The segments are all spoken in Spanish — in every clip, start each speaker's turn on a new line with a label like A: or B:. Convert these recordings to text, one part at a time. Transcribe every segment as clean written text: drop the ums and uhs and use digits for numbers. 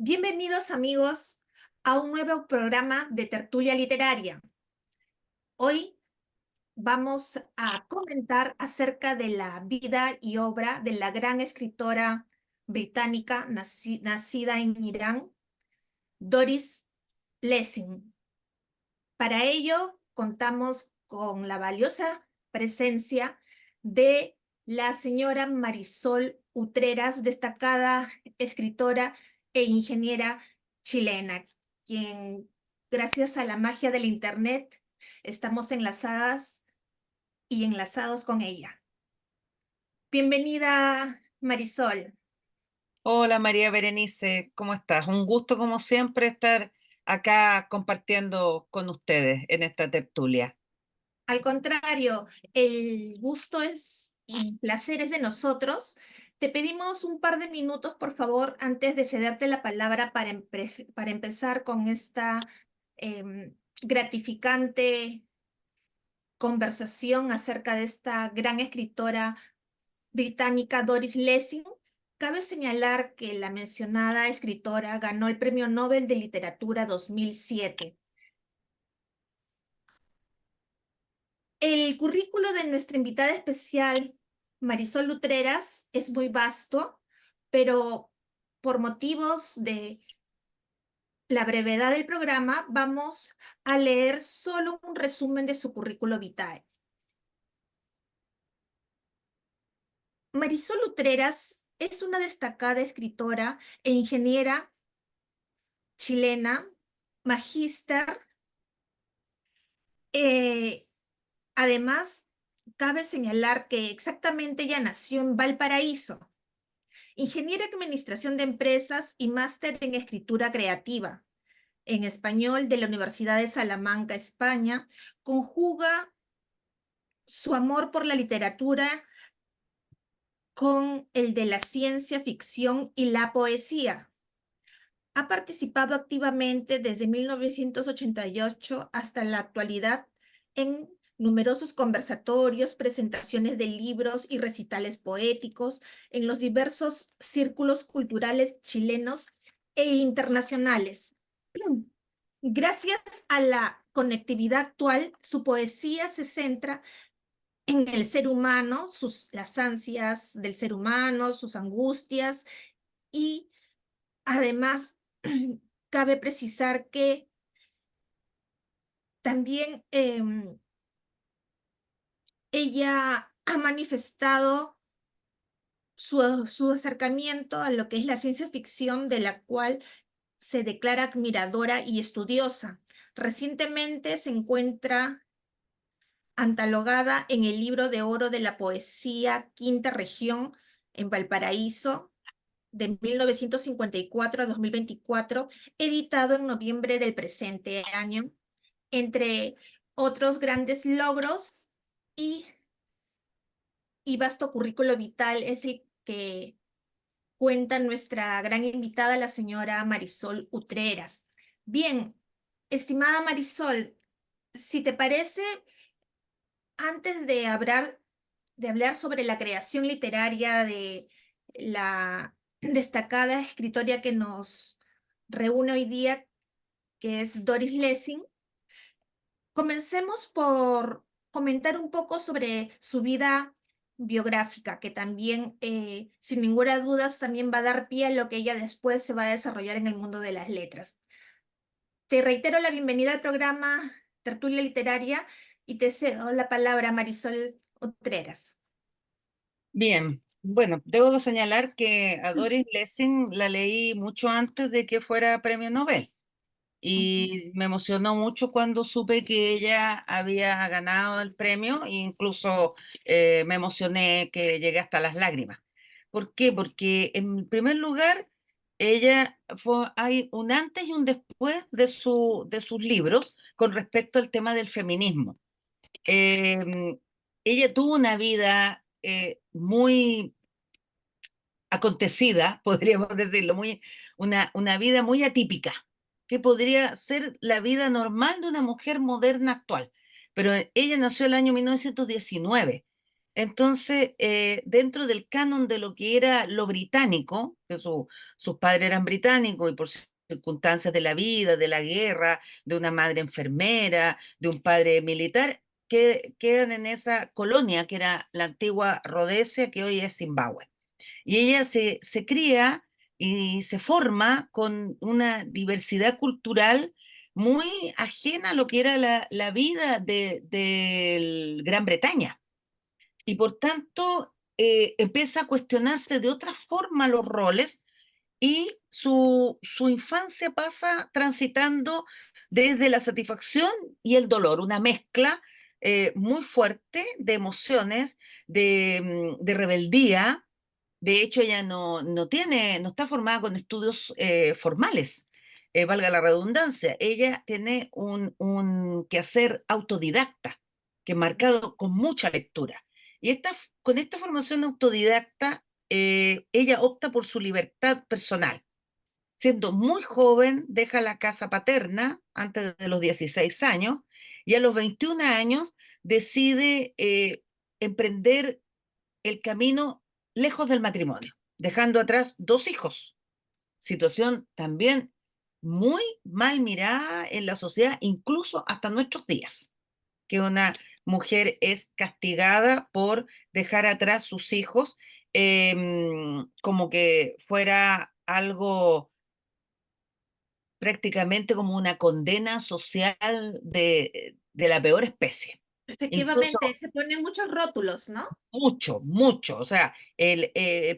A: Bienvenidos amigos a un nuevo programa de tertulia literaria. Hoy vamos a comentar acerca de la vida y obra de la gran escritora británica nacida en Irán, Doris Lessing. Para ello contamos con la valiosa presencia de la señora Marisol Utreras, destacada escritora e ingeniera chilena, quien, gracias a la magia del Internet, estamos enlazadas y enlazados con ella. Bienvenida, Marisol.
B: Hola María Berenice, ¿cómo estás? Un gusto como siempre estar acá compartiendo con ustedes en esta tertulia.
A: Al contrario, el gusto es y placer es de nosotros. Te pedimos un par de minutos, por favor, antes de cederte la palabra para empezar con esta gratificante conversación acerca de esta gran escritora británica Doris Lessing. Cabe señalar que la mencionada escritora ganó el Premio Nobel de Literatura 2007. El currículo de nuestra invitada especial, Marisol Lutreras, es muy vasto, pero por motivos de la brevedad del programa, vamos a leer solo un resumen de su currículo vitae. Marisol Lutreras es una destacada escritora e ingeniera chilena, magíster. eh, Además, cabe señalar que exactamente ella nació en Valparaíso. Ingeniera en Administración de Empresas y máster en Escritura Creativa. En español de la Universidad de Salamanca, España, conjuga su amor por la literatura con el de la ciencia ficción y la poesía. Ha participado activamente desde 1988 hasta la actualidad en numerosos conversatorios, presentaciones de libros y recitales poéticos en los diversos círculos culturales chilenos e internacionales. Gracias a la conectividad actual, su poesía se centra en el ser humano, las ansias del ser humano, sus angustias y además cabe precisar que también ella ha manifestado su acercamiento a lo que es la ciencia ficción, de la cual se declara admiradora y estudiosa. Recientemente se encuentra analogada en el Libro de Oro de la Poesía Quinta Región en Valparaíso de 1954 a 2024, editado en noviembre del presente año. Entre otros grandes logros y, y vasto currículo vital es el que cuenta nuestra gran invitada, la señora Marisol Utreras. Bien, estimada Marisol, si te parece, antes de hablar sobre la creación literaria de la destacada escritora que nos reúne hoy día, que es Doris Lessing, comencemos por comentar un poco sobre su vida biográfica, que también, sin ninguna duda, también va a dar pie a lo que ella después se va a desarrollar en el mundo de las letras. Te reitero la bienvenida al programa Tertulia Literaria y te cedo la palabra a Marisol Utreras.
B: Bien, bueno, debo señalar que a Doris Lessing la leí mucho antes de que fuera premio Nobel y me emocionó mucho cuando supe que ella había ganado el premio e incluso me emocioné que llegué hasta las lágrimas. ¿Por qué? Porque en primer lugar, hay un antes y un después de sus libros con respecto al tema del feminismo. Eh, Ella tuvo una vida muy acontecida, podríamos decirlo, una vida muy atípica, que podría ser la vida normal de una mujer moderna actual. Pero ella nació el año 1919. Entonces, dentro del canon de lo que era lo británico, que sus padres eran británicos y por circunstancias de la vida, de la guerra, de una madre enfermera, de un padre militar, que quedan en esa colonia que era la antigua Rodesia, que hoy es Zimbabue. Y ella se cría y se forma con una diversidad cultural muy ajena a lo que era la vida de Gran Bretaña. Y por tanto, empieza a cuestionarse de otra forma los roles y su infancia pasa transitando desde la satisfacción y el dolor, una mezcla muy fuerte de emociones, de rebeldía. De hecho, ella no está formada con estudios formales, valga la redundancia. Ella tiene un quehacer autodidacta, que es marcado con mucha lectura. Y con esta formación autodidacta, ella opta por su libertad personal. Siendo muy joven, deja la casa paterna antes de los 16 años y a los 21 años decide emprender el camino lejos del matrimonio, dejando atrás dos hijos. Situación también muy mal mirada en la sociedad, incluso hasta nuestros días, que una mujer es castigada por dejar atrás sus hijos, como que fuera algo prácticamente como una condena social de la peor especie. Incluso
A: Efectivamente, se ponen muchos rótulos, ¿no?
B: mucho, mucho. O sea,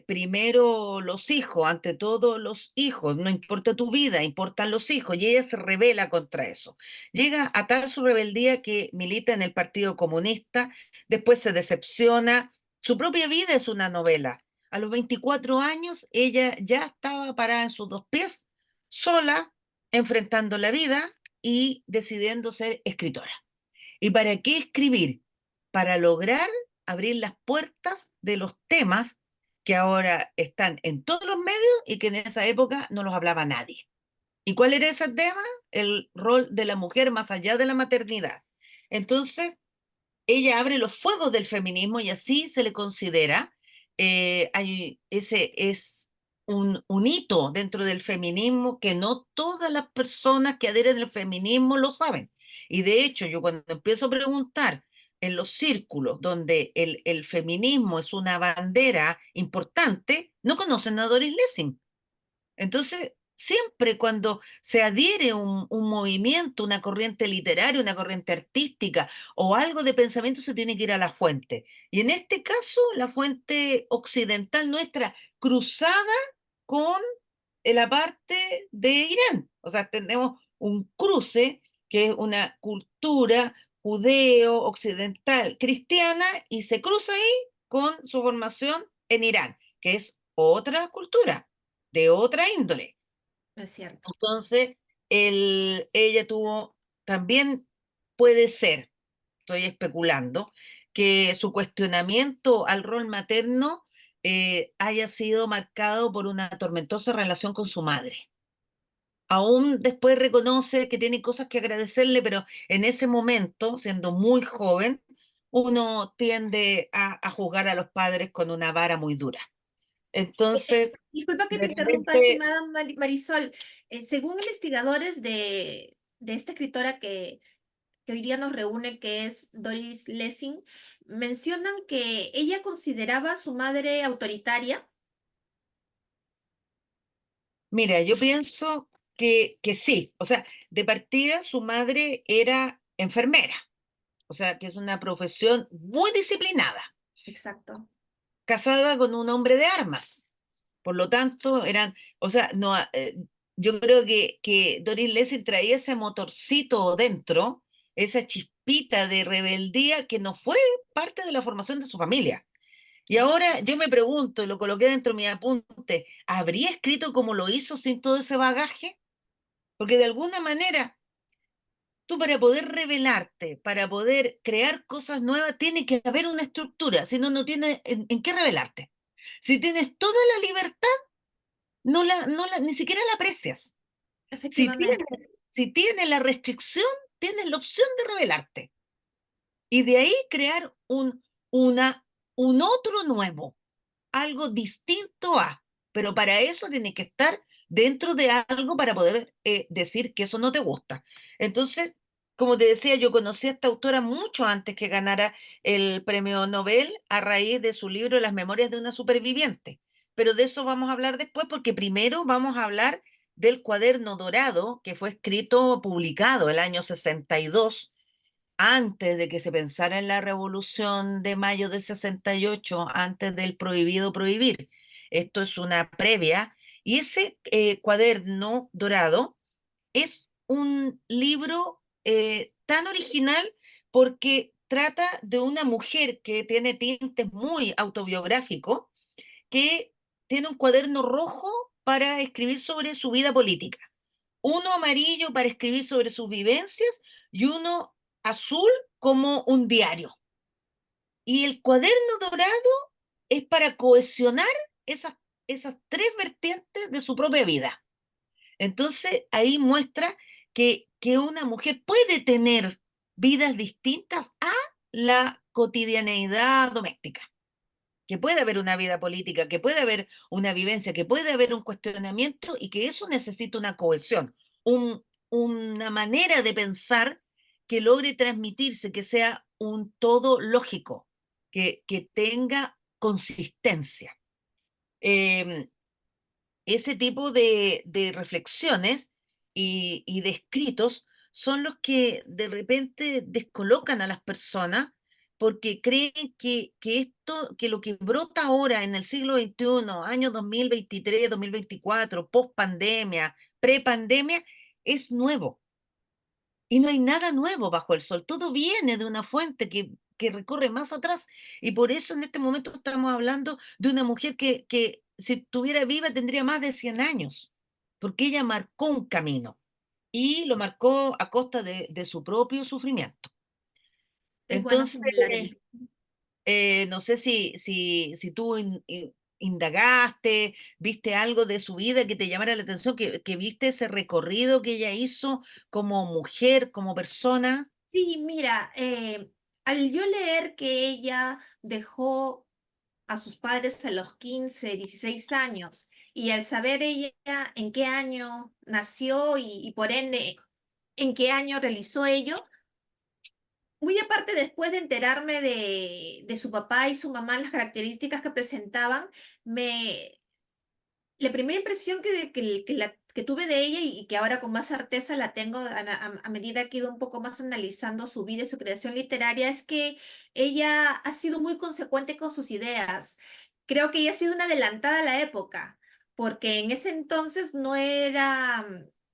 B: primero los hijos, ante todo los hijos, no importa tu vida, importan los hijos, y ella se rebela contra eso. Llega a tal su rebeldía que milita en el Partido Comunista, después se decepciona. Su propia vida es una novela. A los 24 años, ella ya estaba parada en sus dos pies, sola, enfrentando la vida y decidiendo ser escritora. ¿Y para qué escribir? Para lograr abrir las puertas de los temas que ahora están en todos los medios y que en esa época no los hablaba nadie. ¿Y cuál era ese tema? El rol de la mujer más allá de la maternidad. Entonces, ella abre los fuegos del feminismo y así se le considera. Ese es un hito dentro del feminismo que no todas las personas que adhieren al feminismo lo saben. Y de hecho, yo cuando empiezo a preguntar en los círculos donde el feminismo es una bandera importante, no conocen a Doris Lessing. Entonces, siempre cuando se adhiere un movimiento, una corriente literaria, una corriente artística o algo de pensamiento, se tiene que ir a la fuente. Y en este caso, la fuente occidental nuestra, cruzada con la parte de Irán. O sea, tenemos un cruce que es una cultura judeo-occidental cristiana y se cruza ahí con su formación en Irán, que es otra cultura de otra índole.
A: Es cierto.
B: Entonces, ella tuvo, también puede ser, estoy especulando, que su cuestionamiento al rol materno haya sido marcado por una tormentosa relación con su madre. Aún después reconoce que tiene cosas que agradecerle, pero en ese momento, siendo muy joven, uno tiende a juzgar a los padres con una vara muy dura. Entonces,
A: Disculpa que te
B: de
A: interrumpa,
B: repente,
A: estimada Marisol. Según investigadores de esta escritora que hoy día nos reúne, que es Doris Lessing, mencionan que ella consideraba a su madre autoritaria.
B: mira, yo pienso que sí, o sea, de partida su madre era enfermera, o sea, que es una profesión muy disciplinada,
A: Exacto.
B: casada con un hombre de armas. Por lo tanto, eran, o sea, no, yo creo que Doris Lessing traía ese motorcito dentro, esa chispita de rebeldía que no fue parte de la formación de su familia. Y ahora yo me pregunto, y lo coloqué dentro de mi apunte, ¿habría escrito como lo hizo sin todo ese bagaje? Porque de alguna manera, tú para poder revelarte, para poder crear cosas nuevas, tiene que haber una estructura, si no, no tienes en qué revelarte. Si tienes toda la libertad, ni siquiera la aprecias. Si tienes,
A: Efectivamente.
B: si tienes la restricción, tienes la opción de revelarte. Y de ahí crear una un otro nuevo, algo distinto a, pero para eso tiene que estar dentro de algo para poder decir que eso no te gusta. Entonces, como te decía, yo conocí a esta autora mucho antes que ganara el premio Nobel a raíz de su libro Las Memorias de una superviviente. Pero de eso vamos a hablar después porque primero vamos a hablar del Cuaderno Dorado, que fue escrito, publicado el año 62 antes de que se pensara en la Revolución de Mayo del 68, antes del prohibido prohibir. Esto es una previa. Y ese cuaderno dorado es un libro tan original porque trata de una mujer que tiene tintes muy autobiográficos, que tiene un cuaderno rojo para escribir sobre su vida política, uno amarillo para escribir sobre sus vivencias y uno azul como un diario. Y el cuaderno dorado es para cohesionar esas tres vertientes de su propia vida. Entonces ahí muestra que una mujer puede tener vidas distintas a la cotidianeidad doméstica, que puede haber una vida política, que puede haber una vivencia, que puede haber un cuestionamiento y que eso necesita una cohesión, una manera de pensar que logre transmitirse, que sea un todo lógico, que tenga consistencia. Eh, Ese tipo de reflexiones y de escritos son los que de repente descolocan a las personas porque creen que esto, que lo que brota ahora en el siglo XXI, año 2023, 2024, post pandemia, pre pandemia, es nuevo. Y no hay nada nuevo bajo el sol. Todo viene de una fuente que recorre más atrás. Y por eso en este momento estamos hablando de una mujer que si estuviera viva tendría más de 100 años, porque ella marcó un camino y lo marcó a costa de su propio sufrimiento.
A: Es bueno
B: Entonces,
A: señalar ello.
B: no sé si tú indagaste, viste algo de su vida que te llamara la atención, que viste ese recorrido que ella hizo como mujer, como persona.
A: Sí, mira, al yo leer que ella dejó a sus padres a los 15, 16 años y al saber ella en qué año nació y por ende en qué año realizó ello, muy aparte después de enterarme de su papá y su mamá, las características que presentaban, me, la primera impresión que tuve de ella y que ahora con más certeza la tengo a medida que he ido un poco más analizando su vida y su creación literaria es que ella ha sido muy consecuente con sus ideas. Creo que ella ha sido una adelantada a la época, porque en ese entonces no era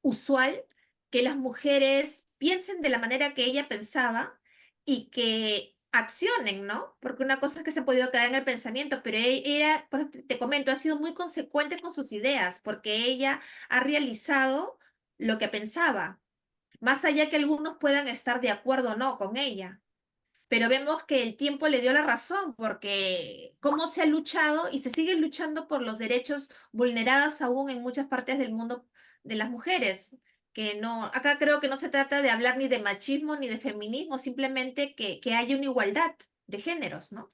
A: usual que las mujeres piensen de la manera que ella pensaba y que accionen, ¿no? Porque una cosa es que se ha podido quedar en el pensamiento, pero ella, por eso te comento, ha sido muy consecuente con sus ideas, porque ella ha realizado lo que pensaba, más allá que algunos puedan estar de acuerdo o no con ella. Pero vemos que el tiempo le dio la razón, porque cómo se ha luchado y se sigue luchando por los derechos vulnerados aún en muchas partes del mundo de las mujeres. Que no, acá creo que no se trata de hablar ni de machismo ni de feminismo, simplemente que haya una igualdad de géneros, ¿no?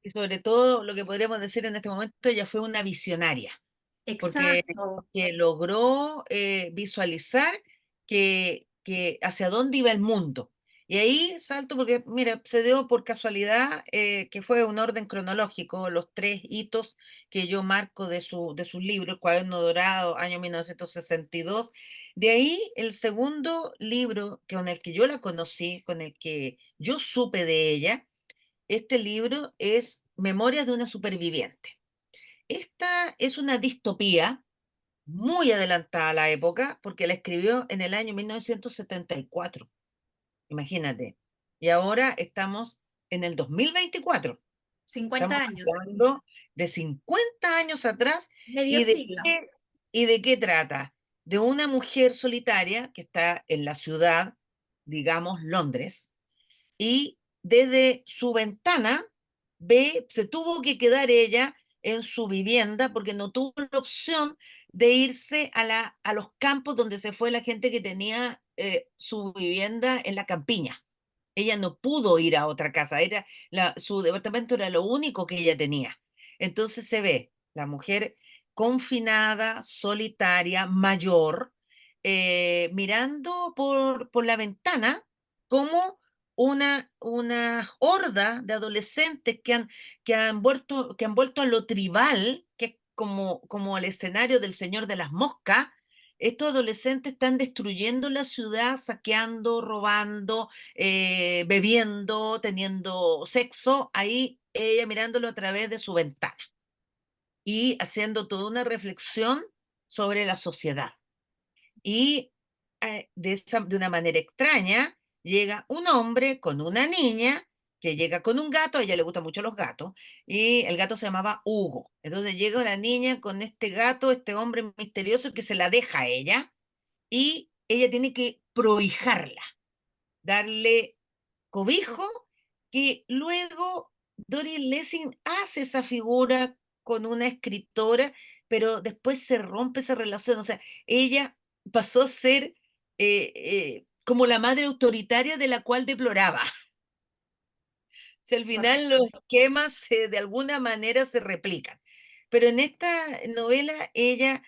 B: Y sobre todo, lo que podríamos decir en este momento, ella fue una visionaria, porque,
A: Exacto.
B: porque logró visualizar que hacia dónde iba el mundo. Y ahí salto porque, mira, se dio por casualidad que fue un orden cronológico, los tres hitos que yo marco de sus libros, Cuaderno Dorado, año 1962. De ahí el segundo libro con el que yo la conocí, con el que yo supe de ella, este libro es Memorias de una superviviente. Esta es una distopía muy adelantada a la época porque la escribió en el año 1974. Imagínate. Y ahora estamos en el 2024. Estamos
A: 50 años,
B: hablando de 50 años atrás.
A: medio
B: ¿Y de
A: siglo.
B: qué, y de qué trata? De una mujer solitaria que está en la ciudad, digamos, Londres, y desde su ventana ve, se tuvo que quedar ella en su vivienda porque no tuvo la opción de irse a los campos donde se fue la gente que tenía su vivienda en la campiña. Ella no pudo ir a otra casa, su departamento era lo único que ella tenía. Entonces se ve la mujer confinada, solitaria, mayor, mirando por la ventana como una horda de adolescentes que han vuelto a lo tribal, que es como el escenario del Señor de las Moscas. Estos adolescentes están destruyendo la ciudad, saqueando, robando, bebiendo, teniendo sexo, ahí ella mirándolo a través de su ventana y haciendo toda una reflexión sobre la sociedad. Y de una manera extraña llega un hombre con una niña que llega con un gato, a ella le gustan mucho los gatos, y el gato se llamaba Hugo. Entonces llega la niña con este gato, este hombre misterioso que se la deja a ella, y ella tiene que prohijarla, darle cobijo, que luego Doris Lessing hace esa figura con una escritora, pero después se rompe esa relación. O sea, ella pasó a ser como la madre autoritaria de la cual deploraba. Si al final los
A: Correcto.
B: esquemas de alguna manera se replican. Pero en esta novela ella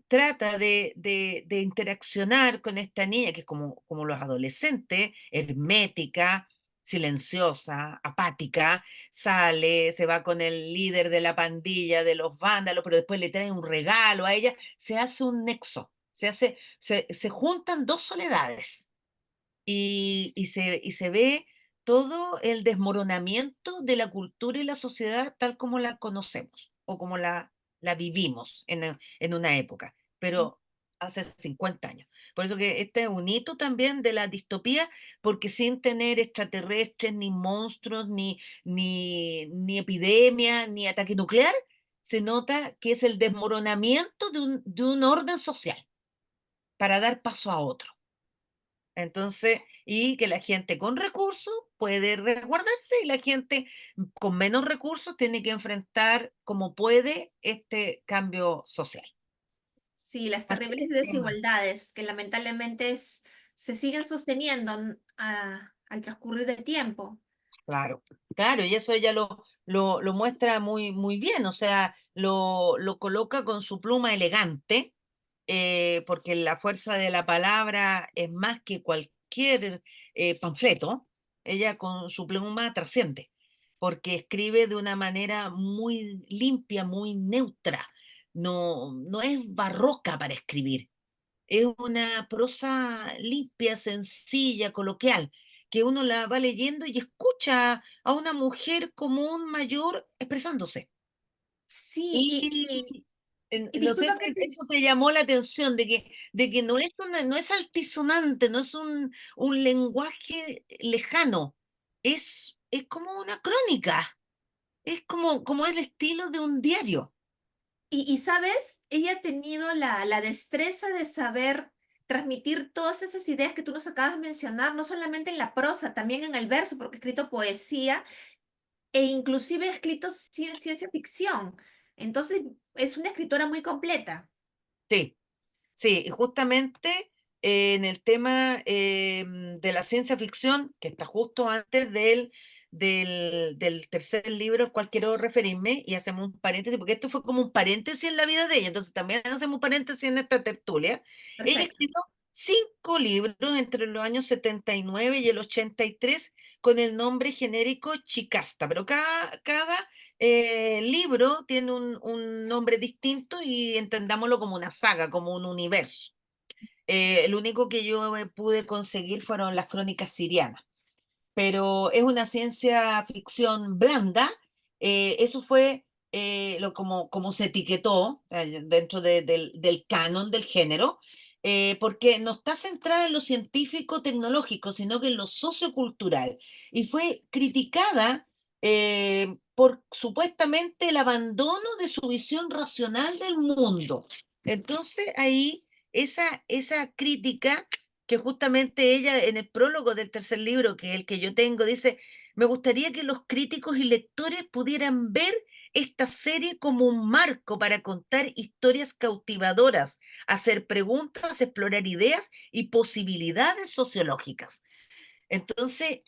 B: trata de interaccionar con esta niña, que es como los adolescentes, hermética, silenciosa, apática, sale, se va con el líder de la pandilla de los vándalos, pero después le trae un regalo a ella, se hace un nexo, se juntan dos soledades y se ve todo el desmoronamiento de la cultura y la sociedad tal como la conocemos o como la vivimos en una época, pero hace 50 años. Por eso que este es un hito también de la distopía, porque sin tener extraterrestres, ni monstruos, ni epidemia, ni ataque nuclear, se nota que es el desmoronamiento de un orden social para dar paso a otro. Entonces, y que la gente con recursos puede resguardarse y la gente con menos recursos tiene que enfrentar como puede este cambio social.
A: Sí, las
B: Así
A: terribles
B: es,
A: desigualdades que lamentablemente se siguen sosteniendo al transcurrir del tiempo.
B: claro, claro, y eso ella lo muestra muy, muy bien, o sea, lo coloca con su pluma elegante, porque la fuerza de la palabra es más que cualquier panfleto, ella con su pluma trasciende, porque escribe de una manera muy limpia, muy neutra, no es barroca para escribir, es una prosa limpia, sencilla, coloquial, que uno la va leyendo y escucha a una mujer como un mayor expresándose.
A: Sí,
B: Y
A: y
B: no sé
A: disculpa que
B: si
A: te...
B: eso te llamó la atención, de que no es altisonante, no es un lenguaje lejano, es como una crónica, es como el estilo de un diario.
A: sabes, ella ha tenido la destreza de saber transmitir todas esas ideas que tú nos acabas de mencionar, no solamente en la prosa, también en el verso, porque ha escrito poesía e inclusive ha escrito ciencia ficción. Entonces, es una escritora muy completa.
B: Sí. Sí, y justamente en el tema de la ciencia ficción, que está justo antes del tercer libro al cual quiero referirme, y hacemos un paréntesis, porque esto fue como un paréntesis en la vida de ella, entonces también hacemos un paréntesis en esta tertulia. Ella
A: Perfecto.
B: escribió 5 libros entre los años 79 y el 83 con el nombre genérico Chicasta, pero cada libro tiene un nombre distinto y entendámoslo como una saga, como un universo. El único que yo pude conseguir fueron las crónicas sirianas, pero es una ciencia ficción blanda. Eso fue como se etiquetó dentro del canon del género, porque no está centrada en lo científico-tecnológico, sino que en lo sociocultural. Y fue criticada por supuestamente el abandono de su visión racional del mundo. Entonces ahí esa crítica que justamente ella en el prólogo del tercer libro, que es el que yo tengo, dice, me gustaría que los críticos y lectores pudieran ver esta serie como un marco para contar historias cautivadoras, hacer preguntas, explorar ideas y posibilidades sociológicas. Entonces,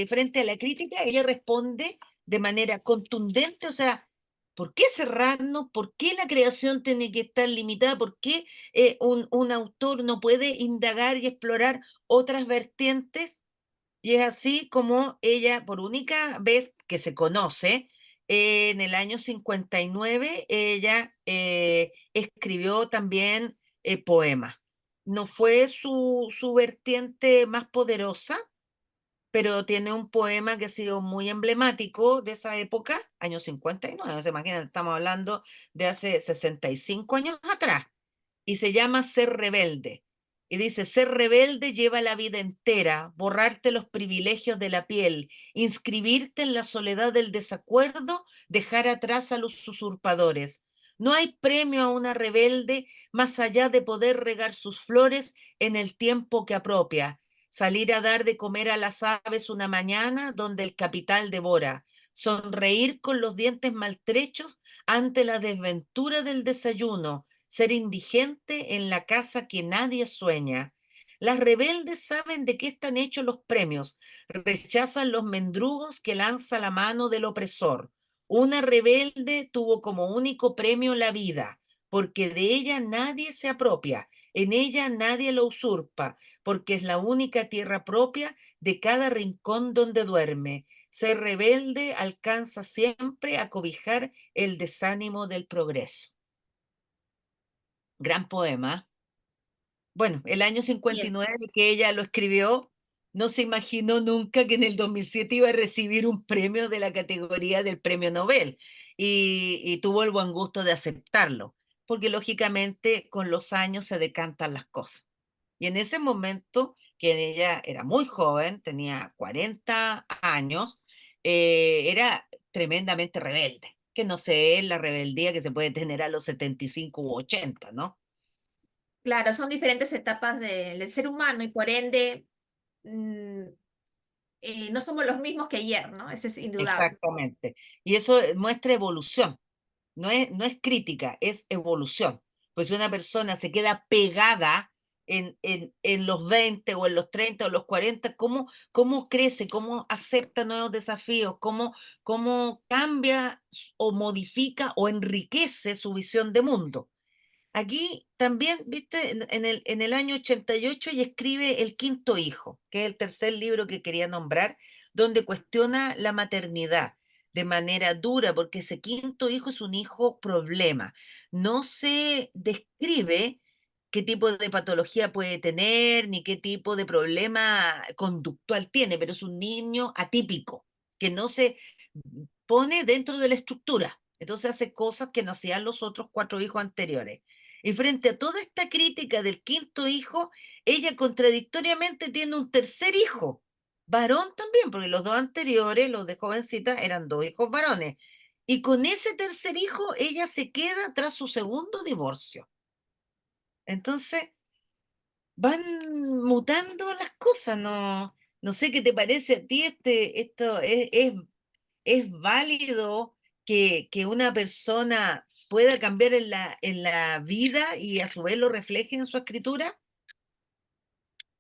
B: frente a la crítica, ella responde de manera contundente, o sea, ¿por qué cerrarnos? ¿Por qué la creación tiene que estar limitada? ¿Por qué un autor no puede indagar y explorar otras vertientes? Y es así como ella, por única vez que se conoce, en el año 59, ella escribió también poemas. No fue su vertiente más poderosa, pero tiene un poema que ha sido muy emblemático de esa época, años 59, se imaginan, estamos hablando de hace 65 años atrás, y se llama Ser rebelde. Y dice, ser rebelde lleva la vida entera, borrarte los privilegios de la piel, inscribirte en la soledad del desacuerdo, dejar atrás a los usurpadores. No hay premio a una rebelde más allá de poder regar sus flores en el tiempo que apropia, salir a dar de comer a las aves una mañana donde el capital devora, sonreír con los dientes maltrechos ante la desventura del desayuno, ser indigente en la casa que nadie sueña. Las rebeldes saben de qué están hechos los premios, rechazan los mendrugos que lanza la mano del opresor. Una rebelde tuvo como único premio la vida, porque de ella nadie se apropia, en ella nadie lo usurpa, porque es la única tierra propia de cada rincón donde duerme. Ser rebelde alcanza siempre a cobijar el desánimo del progreso. Gran poema. Bueno, el año
A: Y es.
B: 59 que ella lo escribió, no se imaginó nunca que en el 2007 iba a recibir un premio de la categoría del premio Nobel y tuvo el buen gusto de aceptarlo, porque lógicamente con los años se decantan las cosas. Y en ese momento, que ella era muy joven, tenía 40 años, era tremendamente rebelde, que no sé, es la rebeldía que se puede tener a los 75 u 80, ¿no?
A: Claro, son diferentes etapas del ser humano y por ende mm, no somos los mismos que ayer, ¿no? Eso es indudable.
B: Exactamente. Y eso muestra evolución, no es crítica, es evolución. Pues si una persona se queda pegada en los 20 o en los 30 o los 40, cómo crece, cómo acepta nuevos desafíos, cómo cambia o modifica o enriquece su visión de mundo? Aquí también, viste, en el año 88 y escribe El quinto hijo, que es el tercer libro que quería nombrar, donde cuestiona la maternidad de manera dura, porque ese quinto hijo es un hijo problema. No se describe qué tipo de patología puede tener, ni qué tipo de problema conductual tiene, pero es un niño atípico, que no se pone dentro de la estructura. Entonces hace cosas que no hacían los otros cuatro hijos anteriores. Y frente a toda esta crítica del quinto hijo, ella contradictoriamente tiene un tercer hijo, varón también, porque los dos anteriores, los de jovencita, eran dos hijos varones. Y con ese tercer hijo, ella se queda tras su segundo divorcio. Entonces, van mutando las cosas, no sé qué te parece a ti, esto es válido que una persona pueda cambiar en la vida y a su vez lo refleje en su escritura.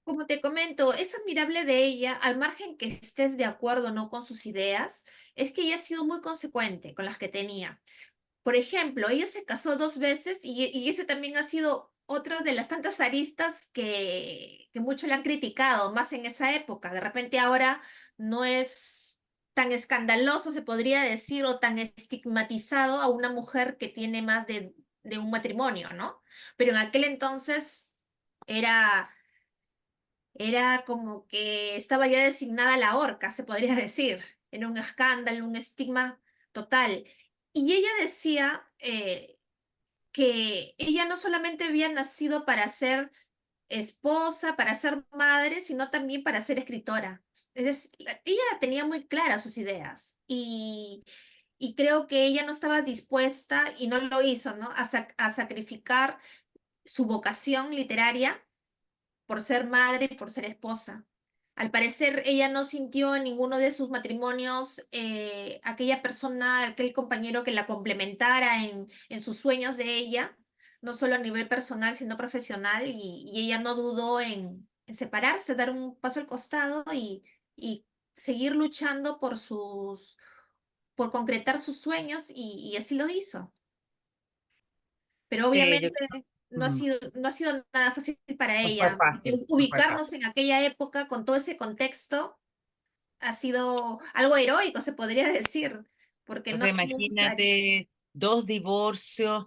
A: Como te comento, es admirable de ella, al margen que estés de acuerdo o no con sus ideas, es que ella ha sido muy consecuente con las que tenía. Por ejemplo, ella se casó dos veces y ese también ha sido otra de las tantas aristas que mucho le han criticado, más en esa época. De repente ahora no es tan escandaloso, se podría decir, o tan estigmatizado a una mujer que tiene más de un matrimonio, ¿no? Pero en aquel entonces era, era como que estaba ya designada la horca, se podría decir. Era un escándalo, un estigma total. Y ella decía que ella no solamente había nacido para ser esposa, para ser madre, sino también para ser escritora. Ella tenía muy claras sus ideas y creo que ella no estaba dispuesta y no lo hizo, ¿no? A sacrificar su vocación literaria por ser madre y por ser esposa. Al parecer, ella no sintió en ninguno de sus matrimonios aquella persona, aquel compañero que la complementara en sus sueños de ella, no solo a nivel personal, sino profesional, y ella no dudó en separarse, dar un paso al costado y seguir luchando por concretar sus sueños y así lo hizo. Pero
B: Sí, yo,
A: obviamente
B: mm,
A: no ha sido nada fácil para
B: no fue
A: ella.
B: fácil, no fue
A: Ubicarnos
B: fácil.
A: en aquella época con todo ese contexto ha sido algo heroico, se podría decir, porque
B: O
A: no
B: sea,
A: todo sale.
B: imagínate dos divorcios,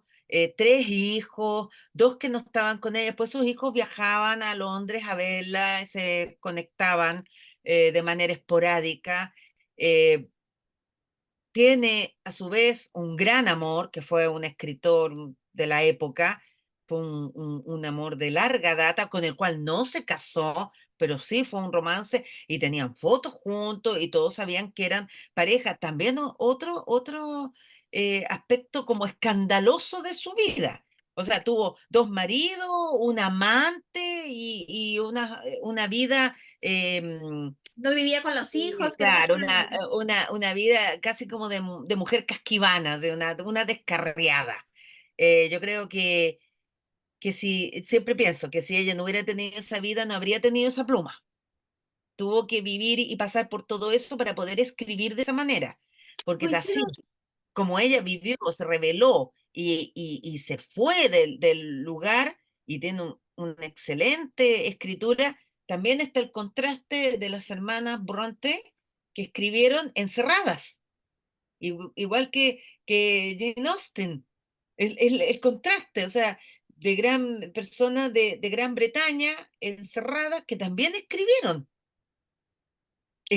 B: tres hijos, dos que no estaban con ella, pues sus hijos viajaban a Londres a verla, se conectaban de manera esporádica. Eh, Tiene a su vez un gran amor, que fue un escritor de la época, fue un amor de larga data con el cual no se casó, pero sí fue un romance y tenían fotos juntos y todos sabían que eran pareja. También otro aspecto como escandaloso de su vida. O sea, tuvo dos maridos, un amante y una vida
A: No vivía con los
B: sí,
A: hijos, que era un
B: claro,
A: escándalo.
B: una vida casi como de mujer casquivana, de una descarriada. Yo creo que si, siempre pienso que si ella no hubiera tenido esa vida, no habría tenido esa pluma. Tuvo que vivir y pasar por todo eso para poder escribir de esa manera, porque es
A: Coincido.
B: así como ella vivió, se rebeló y se fue del lugar y tiene una excelente escritura, también está el contraste de las hermanas Bronte que escribieron encerradas, igual que Jane Austen, el contraste, o sea, de gran persona de Gran Bretaña encerradas que también escribieron.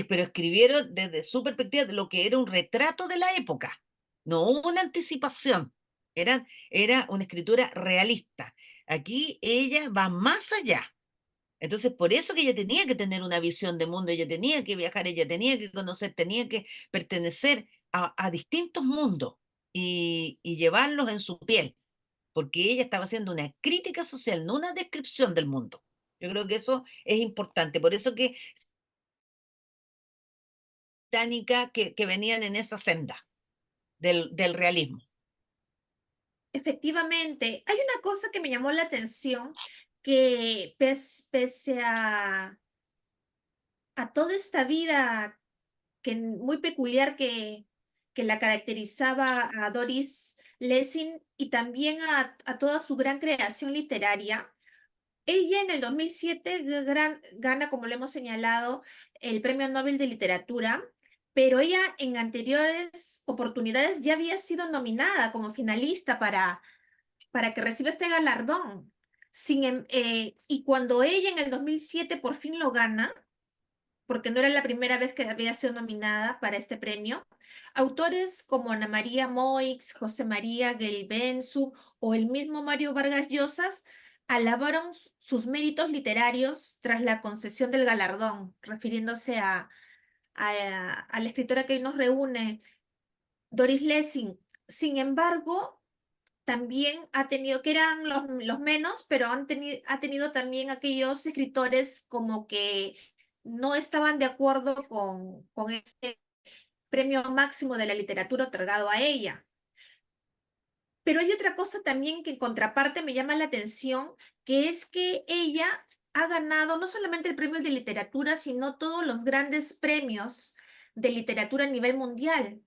B: Pero escribieron desde su perspectiva de lo que era un retrato de la época, no hubo una anticipación, era una escritura realista. Aquí ella va más allá. Entonces, por eso que ella tenía que tener una visión de mundo, ella tenía que viajar, ella tenía que conocer, tenía que pertenecer a distintos mundos y llevarlos en su piel, porque ella estaba haciendo una crítica social, no una descripción del mundo. Yo creo que eso es importante. Por eso que británica que venían en esa senda del realismo.
A: Efectivamente, hay una cosa que me llamó la atención, que pese a toda esta vida muy peculiar que la caracterizaba a Doris Lessing y también a toda su gran creación literaria, ella en el 2007 gana, como le hemos señalado, el Premio Nobel de Literatura, pero ella en anteriores oportunidades ya había sido nominada como finalista para que reciba este galardón. Y cuando ella en el 2007 por fin lo gana, porque no era la primera vez que había sido nominada para este premio, autores como Ana María Moix, José María Gelbensu o el mismo Mario Vargas Llosas alabaron sus méritos literarios tras la concesión del galardón, refiriéndose a la escritora que hoy nos reúne, Doris Lessing. Sin embargo, también ha tenido, que eran los menos, pero ha tenido también aquellos escritores como que no estaban de acuerdo con este premio máximo de la literatura otorgado a ella. Pero hay otra cosa también que en contraparte me llama la atención, que es que ella ha ganado no solamente el premio de literatura, sino todos los grandes premios de literatura a nivel mundial.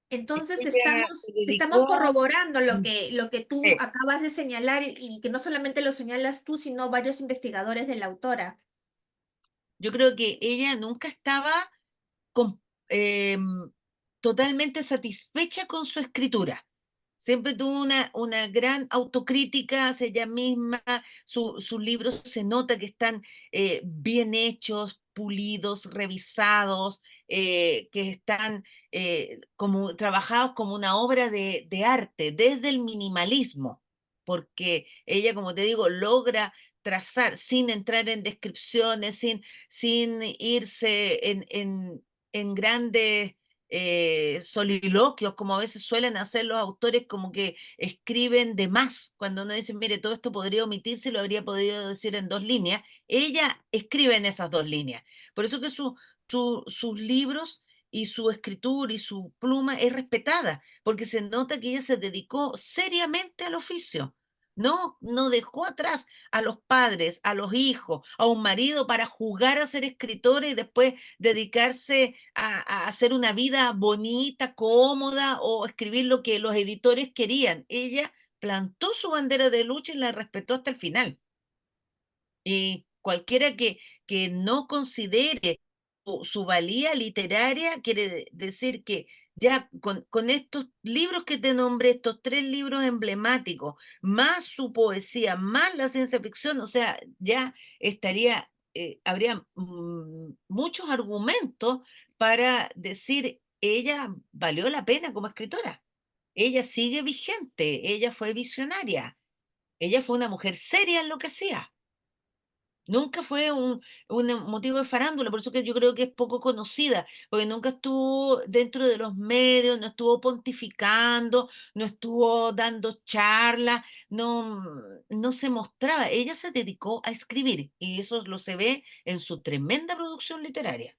A: Entonces
B: Ella se
A: estamos
B: dedicó,
A: corroborando lo que tú
B: eh,
A: acabas de señalar y que no solamente lo señalas tú, sino varios investigadores de la autora.
B: yo creo que ella nunca estaba con- totalmente satisfecha con su escritura. Siempre tuvo una gran autocrítica hacia ella misma. Sus libros se nota que están bien hechos, pulidos, revisados, que están como trabajados como una obra de arte, desde el minimalismo, porque ella, como te digo, logra trazar sin entrar en descripciones, sin irse en grandes soliloquios, como a veces suelen hacer los autores, como que escriben de más. Cuando uno dice, mire, todo esto podría omitirse, lo habría podido decir en dos líneas. Ella escribe en esas dos líneas. Por eso que sus libros y su escritura y su pluma es respetada, porque se nota que ella se dedicó seriamente al oficio. no dejó atrás a los padres, a los hijos, a un marido para jugar a ser escritora y después dedicarse a hacer una vida bonita, cómoda o escribir lo que los editores querían. Ella plantó su bandera de lucha y la respetó hasta el final. Y cualquiera que no considere su valía literaria, quiere decir que ya con estos libros que te nombré, estos 3 libros emblemáticos, más su poesía, más la ciencia ficción, o sea, ya estaría, habría muchos argumentos para decir, ella valió la pena como escritora. Ella sigue vigente, ella fue visionaria, ella fue una mujer seria en lo que hacía. Nunca fue un motivo de farándula, por eso que yo creo que es poco conocida, porque nunca estuvo dentro de los medios, no estuvo pontificando, no estuvo dando charlas, no se mostraba. Ella se dedicó a escribir y eso lo se ve en su tremenda producción literaria.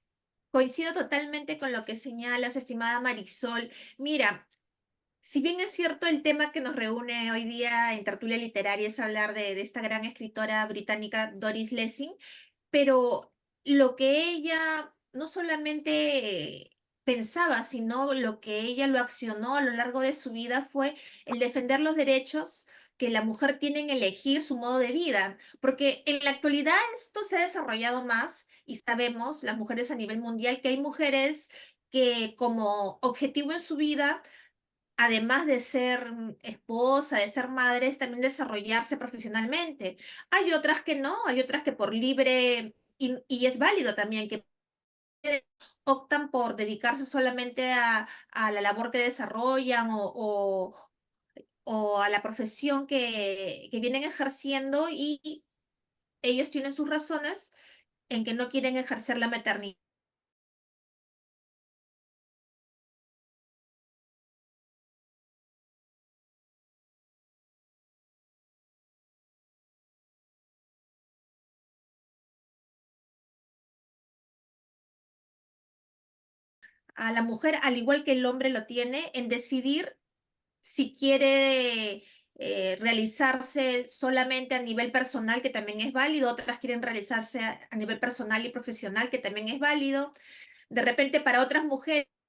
A: Coincido totalmente con lo que señalas, estimada Marisol. Mira, si bien es cierto el tema que nos reúne hoy día en Tertulia Literaria es hablar de esta gran escritora británica Doris Lessing, pero lo que ella no solamente pensaba, sino lo que ella lo accionó a lo largo de su vida fue el defender los derechos que la mujer tiene en elegir su modo de vida, porque en la actualidad esto se ha desarrollado más y sabemos, las mujeres a nivel mundial, que hay mujeres que como objetivo en su vida, además de ser esposa, de ser madre, es también desarrollarse profesionalmente. Hay otras que no, hay otras que por libre, y es válido también, que optan por dedicarse solamente a la labor que desarrollan o a la profesión que vienen ejerciendo y ellos tienen sus razones en que no quieren ejercer la maternidad. A la mujer, al igual que el hombre lo tiene, en decidir si quiere realizarse solamente a nivel personal, que también es válido, otras quieren realizarse a nivel personal y profesional, que también es válido. De repente para otras mujeres